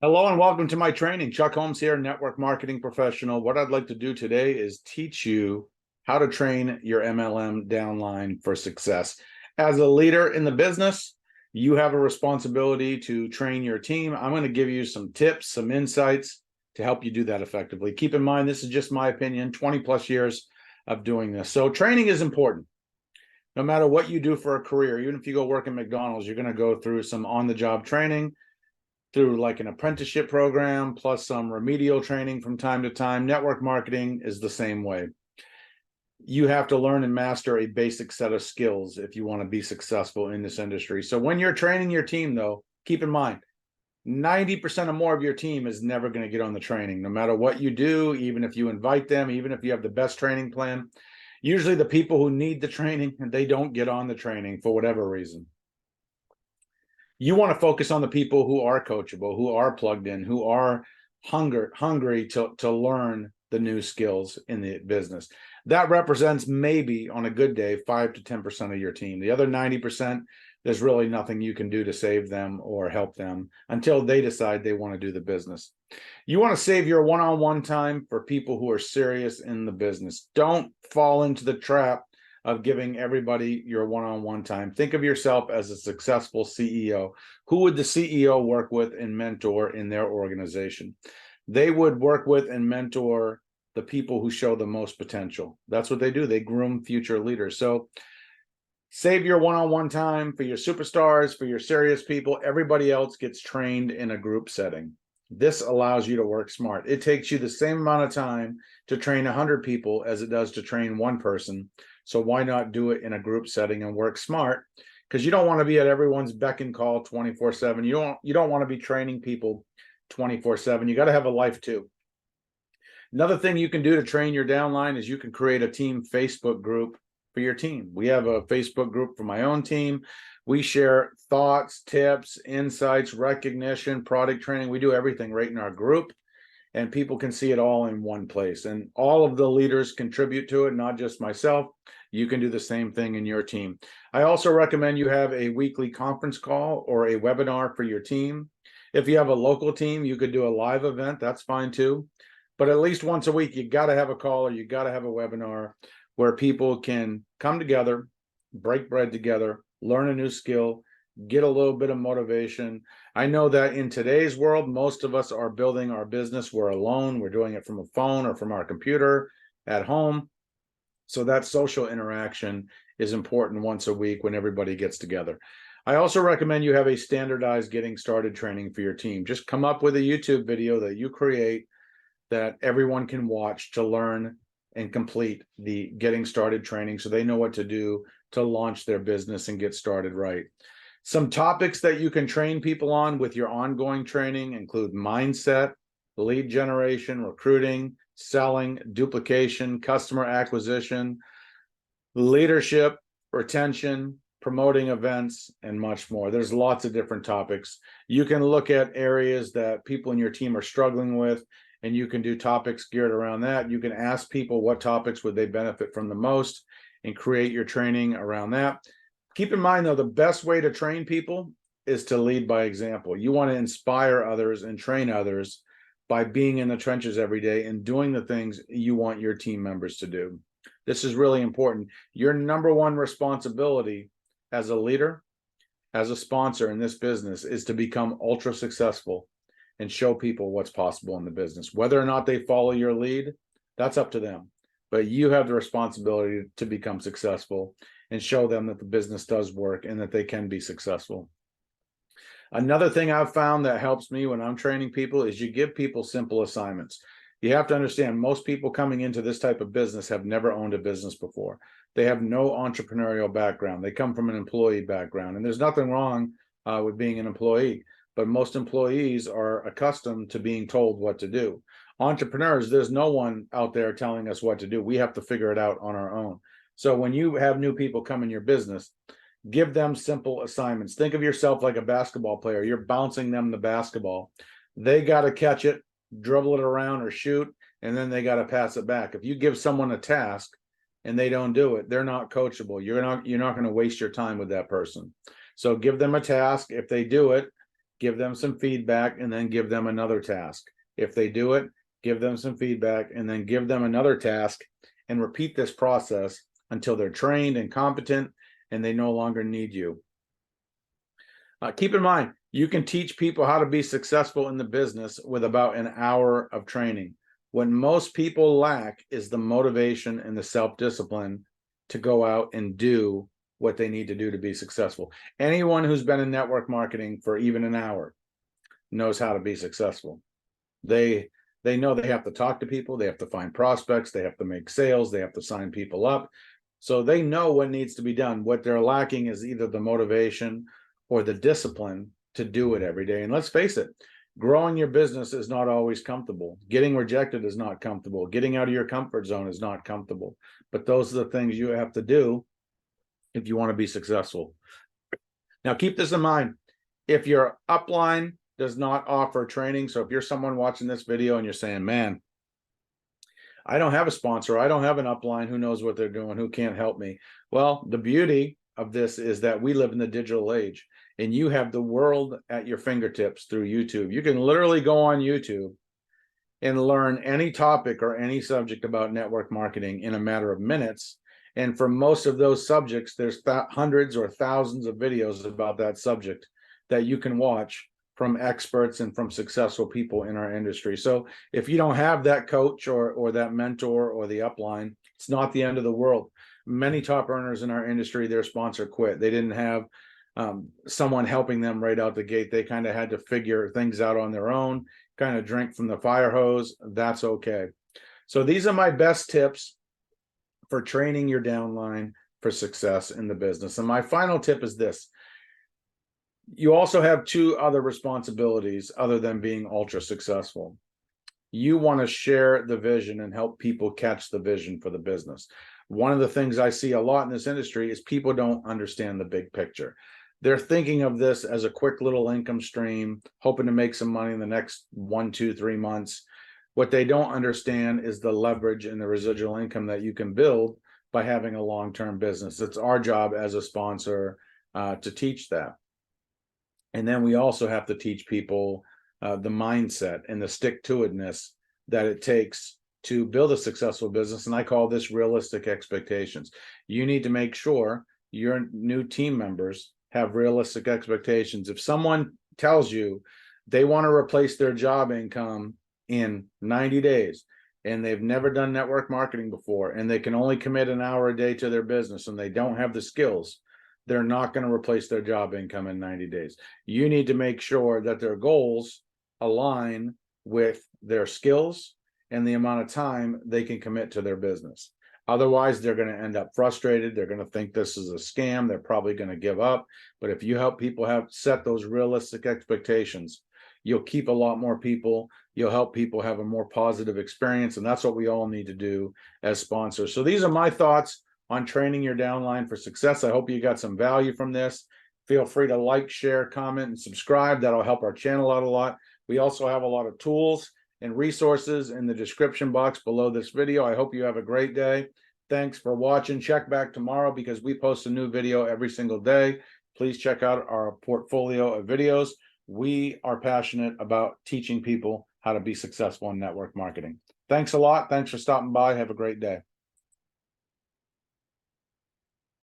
Hello and welcome to my training. Chuck Holmes here, network marketing professional. What I'd like to do today is teach you how to train your MLM downline for success. As a leader in the business, you have a responsibility to train your team. I'm going to give you some tips, some insights to help you do that effectively. Keep in mind, this is just my opinion, 20 plus years of doing this. So training is important. No matter what you do for a career, even if you go work at McDonald's, you're going to go through some on-the-job training, through like an apprenticeship program, plus some remedial training from time to time. Network marketing is the same way. You have to learn and master a basic set of skills if you want to be successful in this industry. So when you're training your team, though, keep in mind, 90% or more of your team is never going to get on the training, no matter what you do, even if you invite them, even if you have the best training plan. Usually the people who need the training, they don't get on the training for whatever reason. You want to focus on the people who are coachable, who are plugged in, who are hungry to learn the new skills in the business. That represents maybe on a good day 5 to 10% of your team. The other 90%, there's really nothing you can do to save them or help them until they decide they want to do the business. You want to save your one-on-one time for people who are serious in the business. Don't fall into the trap of giving everybody your one-on-one time. Think of yourself as a successful CEO. Who would the CEO work with and mentor in their organization? They would work with and mentor the people who show the most potential. That's what they do. They groom future leaders. So save your one-on-one time for your superstars, for your serious people. Everybody else gets trained in a group setting. This allows you to work smart. It takes you the same amount of time to train 100 people as it does to train one person. So why not do it in a group setting and work smart? Because you don't want to be at everyone's beck and call 24/7. You don't want to be training people 24/7. You got to have a life too. Another thing you can do to train your downline is you can create a team Facebook group for your team. We have a Facebook group for my own team. We share thoughts, tips, insights, recognition, product training. We do everything right in our group, and people can see it all in one place. And all of the leaders contribute to it, not just myself. You can do the same thing in your team. I also recommend you have a weekly conference call or a webinar for your team. If you have a local team, you could do a live event. That's fine too. But at least once a week, you got to have a call or you got to have a webinar where people can come together, break bread together, learn a new skill, get a little bit of motivation. I know that in today's world, most of us are building our business. We're alone. We're doing it from a phone or from our computer at home. So that social interaction is important once a week when everybody gets together. I also recommend you have a standardized getting started training for your team. Just come up with a YouTube video that you create that everyone can watch to learn and complete the getting started training so they know what to do to launch their business and get started right. Some topics that you can train people on with your ongoing training include mindset, lead generation, recruiting, selling, duplication, customer acquisition, leadership, retention, promoting events, and much more. There's lots of different topics. You can look at areas that people in your team are struggling with, and you can do topics geared around that. You can ask people what topics would they benefit from the most and create your training around that. Keep in mind, though, the best way to train people is to lead by example. You want to inspire others and train others by being in the trenches every day and doing the things you want your team members to do. This is really important. Your number one responsibility as a leader, as a sponsor in this business, is to become ultra successful and show people what's possible in the business. Whether or not they follow your lead, that's up to them. But you have the responsibility to become successful and show them that the business does work and that they can be successful. Another thing I've found that helps me when I'm training people is you give people simple assignments. You have to understand, most people coming into this type of business have never owned a business before. They have no entrepreneurial background. They come from an employee background, and there's nothing wrong with being an employee, but most employees are accustomed to being told what to do. Entrepreneurs, there's no one out there telling us what to do. We have to figure it out on our own. So when you have new people come in your business, give them simple assignments. Think of yourself like a basketball player. You're bouncing them the basketball. They got to catch it, dribble it around or shoot, and then they got to pass it back. If you give someone a task and they don't do it, they're not coachable. You're not going to waste your time with that person. So give them a task. If they do it, give them some feedback, and then give them another task. If they do it, give them some feedback, and then give them another task, and repeat this process until they're trained and competent and they no longer need you. Keep in mind, you can teach people how to be successful in the business with about an hour of training. What most people lack is the motivation and the self-discipline to go out and do what they need to do to be successful. Anyone who's been in network marketing for even an hour knows how to be successful. They know they have to talk to people, they have to find prospects, they have to make sales, they have to sign people up. So they know what needs to be done. What they're lacking is either the motivation or the discipline to do it every day. And let's face it, growing your business is not always comfortable. Getting rejected is not comfortable. Getting out of your comfort zone is not comfortable. But those are the things you have to do if you want to be successful. Now, keep this in mind. If your upline does not offer training, so if you're someone watching this video and you're saying, man, I don't have a sponsor, I don't have an upline, who knows what they're doing, who can't help me? Well, the beauty of this is that we live in the digital age, and you have the world at your fingertips through YouTube. You can literally go on YouTube and learn any topic or any subject about network marketing in a matter of minutes. And for most of those subjects, there's hundreds or thousands of videos about that subject that you can watch from experts and from successful people in our industry. So if you don't have that coach or that mentor or the upline, it's not the end of the world. Many top earners in our industry, their sponsor quit. They didn't have someone helping them right out the gate. They kind of had to figure things out on their own, kind of drink from the fire hose. That's okay. So these are my best tips for training your downline for success in the business. And my final tip is this. You also have two other responsibilities other than being ultra successful. You want to share the vision and help people catch the vision for the business. One of the things I see a lot in this industry is people don't understand the big picture. They're thinking of this as a quick little income stream, hoping to make some money in the next 1, 2, 3 months. What they don't understand is the leverage and the residual income that you can build by having a long-term business. It's our job as a sponsor to teach that. And then we also have to teach people the mindset and the stick-to-itness that it takes to build a successful business. And I call this realistic expectations. You need to make sure your new team members have realistic expectations. If someone tells you they want to replace their job income in 90 days, and they've never done network marketing before, and they can only commit an hour a day to their business, and they don't have the skills, they're not going to replace their job income in 90 days. You need to make sure that their goals align with their skills and the amount of time they can commit to their business. Otherwise, they're going to end up frustrated. They're going to think this is a scam. They're probably going to give up. But if you help people set those realistic expectations, you'll keep a lot more people. You'll help people have a more positive experience. And that's what we all need to do as sponsors. So these are my thoughts on training your downline for success. I hope you got some value from this. Feel free to like, share, comment, and subscribe. That'll help our channel out a lot. We also have a lot of tools and resources in the description box below this video. I hope you have a great day. Thanks for watching. Check back tomorrow because we post a new video every single day. Please check out our portfolio of videos. We are passionate about teaching people how to be successful in network marketing. Thanks a lot. Thanks for stopping by. Have a great day.